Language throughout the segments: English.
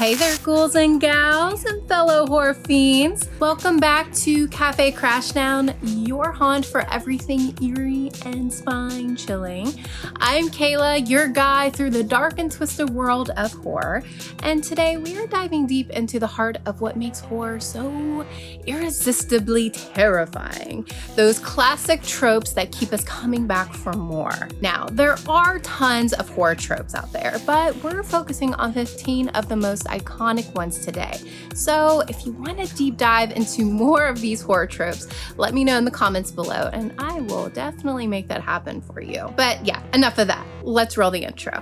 Hey there, ghouls and gals and fellow horror fiends. Welcome back to Cafe Crashdown, your haunt for everything eerie and spine-chilling. I'm Kayla, your guide through the dark and twisted world of horror, and today we are diving deep into the heart of what makes horror so irresistibly terrifying. Those classic tropes that keep us coming back for more. Now, there are tons of horror tropes out there, but we're focusing on 15 of the most iconic ones today. So if you want to deep dive into more of these horror tropes, let me know in the comments below and I will definitely make that happen for you. But yeah, enough of that. Let's roll the intro.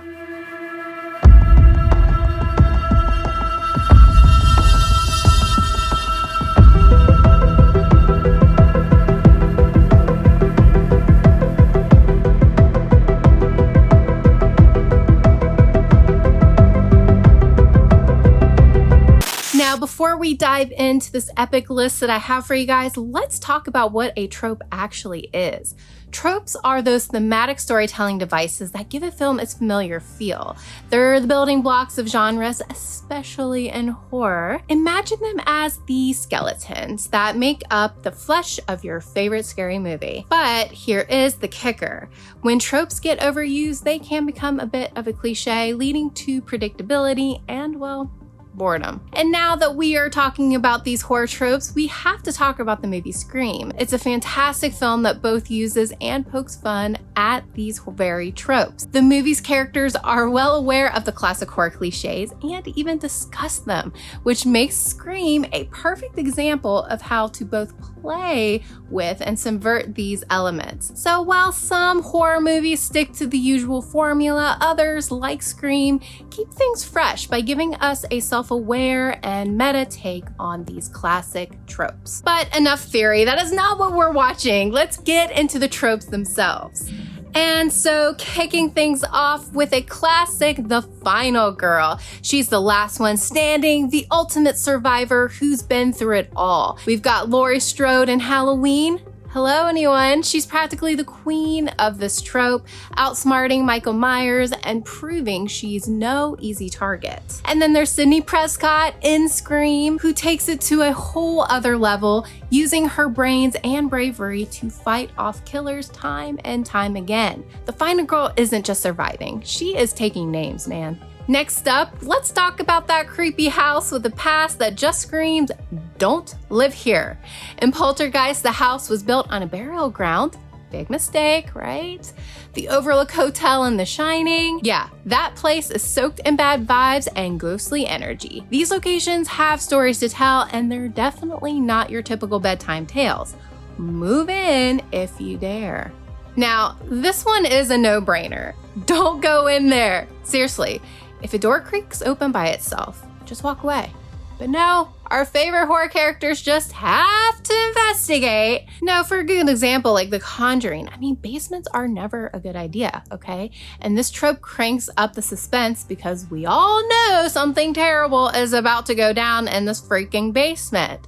Before we dive into this epic list that I have for you guys, let's talk about what a trope actually is. Tropes are those thematic storytelling devices that give a film its familiar feel. They're the building blocks of genres, especially in horror. Imagine them as the skeletons that make up the flesh of your favorite scary movie. But here is the kicker. When tropes get overused, they can become a bit of a cliche, leading to predictability and, well, boredom. And now that we are talking about these horror tropes, we have to talk about the movie Scream. It's a fantastic film that both uses and pokes fun at these very tropes. The movie's characters are well aware of the classic horror cliches and even discuss them, which makes Scream a perfect example of how to both play with and subvert these elements. So while some horror movies stick to the usual formula, others, like Scream, keep things fresh by giving us a self-aware and meta take on these classic tropes. But enough theory, that is not what we're watching. Let's get into the tropes themselves. And so, kicking things off with a classic, the final girl. She's the last one standing, the ultimate survivor who's been through it all. We've got Laurie Strode in Halloween. Hello, anyone? She's practically the queen of this trope, outsmarting Michael Myers and proving she's no easy target. And then there's Sidney Prescott in Scream, who takes it to a whole other level, using her brains and bravery to fight off killers time and time again. The final girl isn't just surviving, she is taking names, man. Next up, let's talk about that creepy house with a past that just screams, "Don't live here." In Poltergeist, the house was built on a burial ground. Big mistake, right? The Overlook Hotel in The Shining. Yeah, that place is soaked in bad vibes and ghostly energy. These locations have stories to tell, and they're definitely not your typical bedtime tales. Move in if you dare. Now, this one is a no-brainer. Don't go in there. Seriously. If a door creaks open by itself, just walk away. But no, our favorite horror characters just have to investigate. Now, for a good example, like The Conjuring, I mean, basements are never a good idea, okay? And this trope cranks up the suspense because we all know something terrible is about to go down in this freaking basement.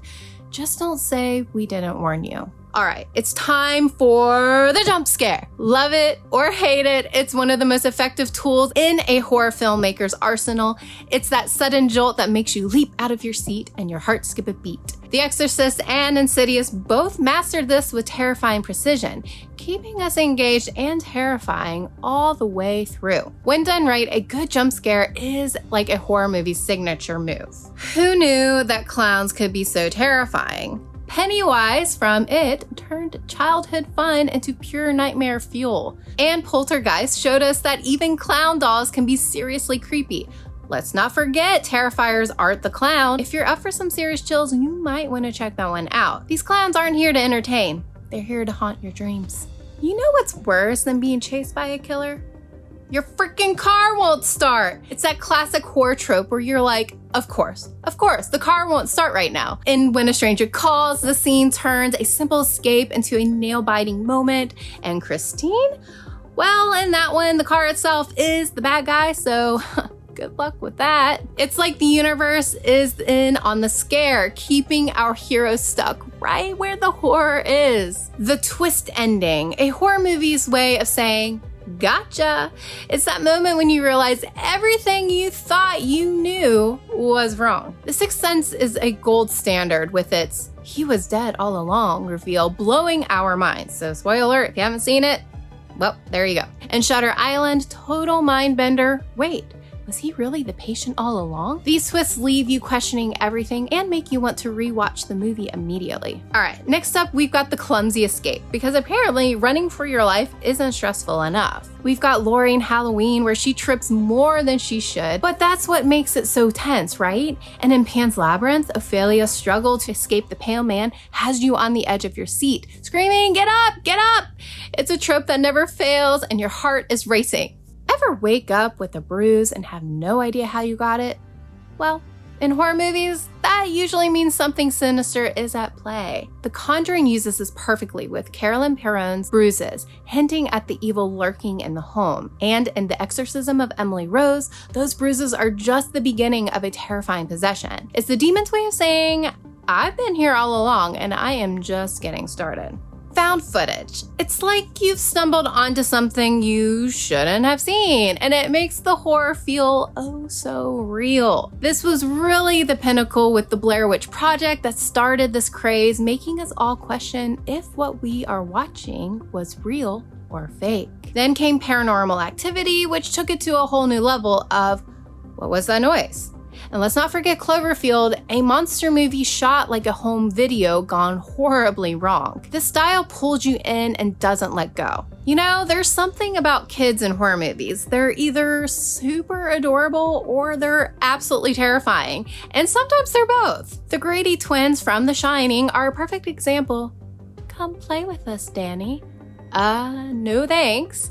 Just don't say we didn't warn you. All right, it's time for the jump scare. Love it or hate it, it's one of the most effective tools in a horror filmmaker's arsenal. It's that sudden jolt that makes you leap out of your seat and your heart skip a beat. The Exorcist and Insidious both mastered this with terrifying precision, keeping us engaged and terrifying all the way through. When done right, a good jump scare is like a horror movie's signature move. Who knew that clowns could be so terrifying? Pennywise from It turned childhood fun into pure nightmare fuel. And Poltergeist showed us that even clown dolls can be seriously creepy. Let's not forget Terrifier's Art the Clown. If you're up for some serious chills, you might want to check that one out. These clowns aren't here to entertain. They're here to haunt your dreams. You know what's worse than being chased by a killer? Your freaking car won't start. It's that classic horror trope where you're like, of course, the car won't start right now. And when a stranger calls, the scene turns a simple escape into a nail-biting moment. And Christine? Well, in that one, the car itself is the bad guy, so good luck with that. It's like the universe is in on the scare, keeping our heroes stuck right where the horror is. The twist ending, a horror movie's way of saying, gotcha. It's that moment when you realize everything you thought you knew was was wrong. The Sixth Sense is a gold standard with its "he was dead all along" reveal, blowing our minds. So spoiler alert, if you haven't seen it, well, there you go. And Shutter Island, total mind bender. Wait, was he really the patient all along? These twists leave you questioning everything and make you want to rewatch the movie immediately. All right, next up, we've got the Clumsy Escape, because apparently running for your life isn't stressful enough. We've got Laurie in Halloween, where she trips more than she should, but that's what makes it so tense, right? And in Pan's Labyrinth, Ophelia's struggle to escape the pale man has you on the edge of your seat, screaming, "Get up, get up!" It's a trope that never fails, and your heart is racing. Ever wake up with a bruise and have no idea how you got it? Well, in horror movies, that usually means something sinister is at play. The Conjuring uses this perfectly with Carolyn Perron's Bruises, hinting at the evil lurking in the home. And in The Exorcism of Emily Rose, those bruises are just the beginning of a terrifying possession. It's the demon's way of saying, "I've been here all along and I am just getting started." Found footage. It's like you've stumbled onto something you shouldn't have seen, and it makes the horror feel oh so real. This was really the pinnacle with the Blair Witch Project that started this craze, making us all question if what we are watching was real or fake. Then came Paranormal Activity, which took it to a whole new level of, what was that noise? And let's not forget Cloverfield, a monster movie shot like a home video gone horribly wrong. This style pulls you in and doesn't let go. You know, there's something about kids in horror movies. They're either super adorable or they're absolutely terrifying. And sometimes they're both. The Grady twins from The Shining are a perfect example. Come play with us, Danny. No thanks.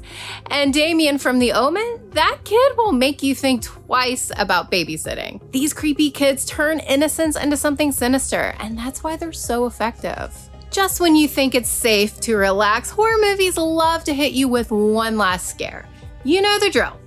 And Damien from The Omen, that kid will make you think twice about babysitting. These creepy kids turn innocence into something sinister, and that's why they're so effective. Just when you think it's safe to relax, horror movies love to hit you with one last scare. You know the drill.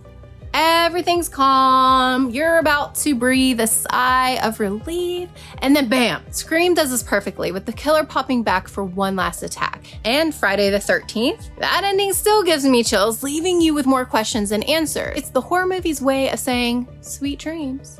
Everything's calm, you're about to breathe a sigh of relief, and then bam! Scream does this perfectly, with the killer popping back for one last attack. And Friday the 13th? That ending still gives me chills, leaving you with more questions than answers. It's the horror movie's way of saying, sweet dreams.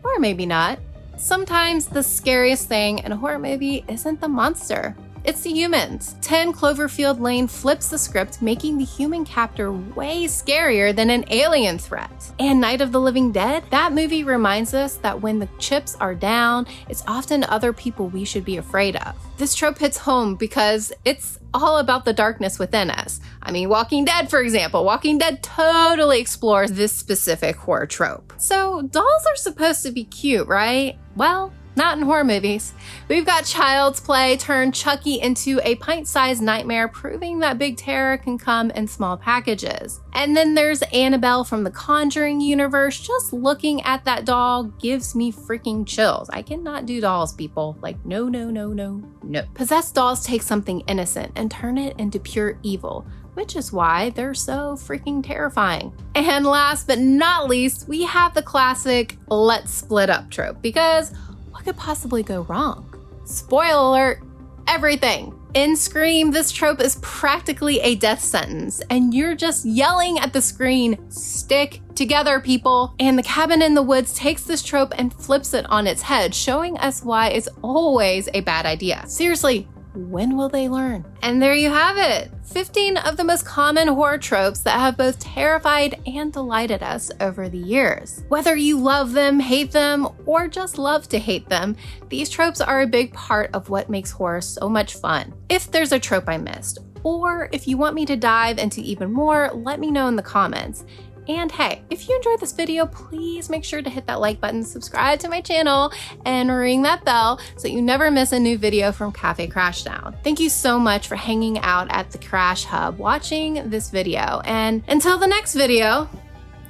Or maybe not. Sometimes the scariest thing in a horror movie isn't the monster. It's the humans. 10 Cloverfield Lane flips the script, making the human captor way scarier than an alien threat. And Night of the Living Dead? That movie reminds us that when the chips are down, it's often other people we should be afraid of. This trope hits home because it's all about the darkness within us. I mean, Walking Dead, for example. Walking Dead totally explores this specific horror trope. So dolls are supposed to be cute, right? Well, not in horror movies. We've got Child's Play turn Chucky into a pint-sized nightmare, proving that big terror can come in small packages. And then there's Annabelle from the Conjuring universe. Just looking at that doll gives me freaking chills. I cannot do dolls, people. Like, no, no, no, no, no. Possessed dolls take something innocent and turn it into pure evil, which is why they're so freaking terrifying. And last but not least, we have the classic let's split up trope, because what could possibly go wrong? Spoiler alert, everything. In Scream, this trope is practically a death sentence, and you're just yelling at the screen, stick together, people. And The Cabin in the Woods takes this trope and flips it on its head, showing us why it's always a bad idea. Seriously, when will they learn? And there you have it. 15 of the most common horror tropes that have both terrified and delighted us over the years. Whether you love them, hate them, or just love to hate them, these tropes are a big part of what makes horror so much fun. If there's a trope I missed, or if you want me to dive into even more, let me know in the comments. And hey, if you enjoyed this video, please make sure to hit that like button, subscribe to my channel, and ring that bell so you never miss a new video from Cafe Crashdown. Thank you so much for hanging out at the Crash Hub watching this video. And until the next video,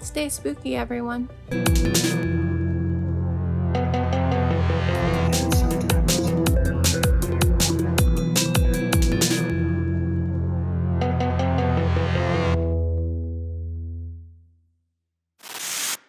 stay spooky, everyone.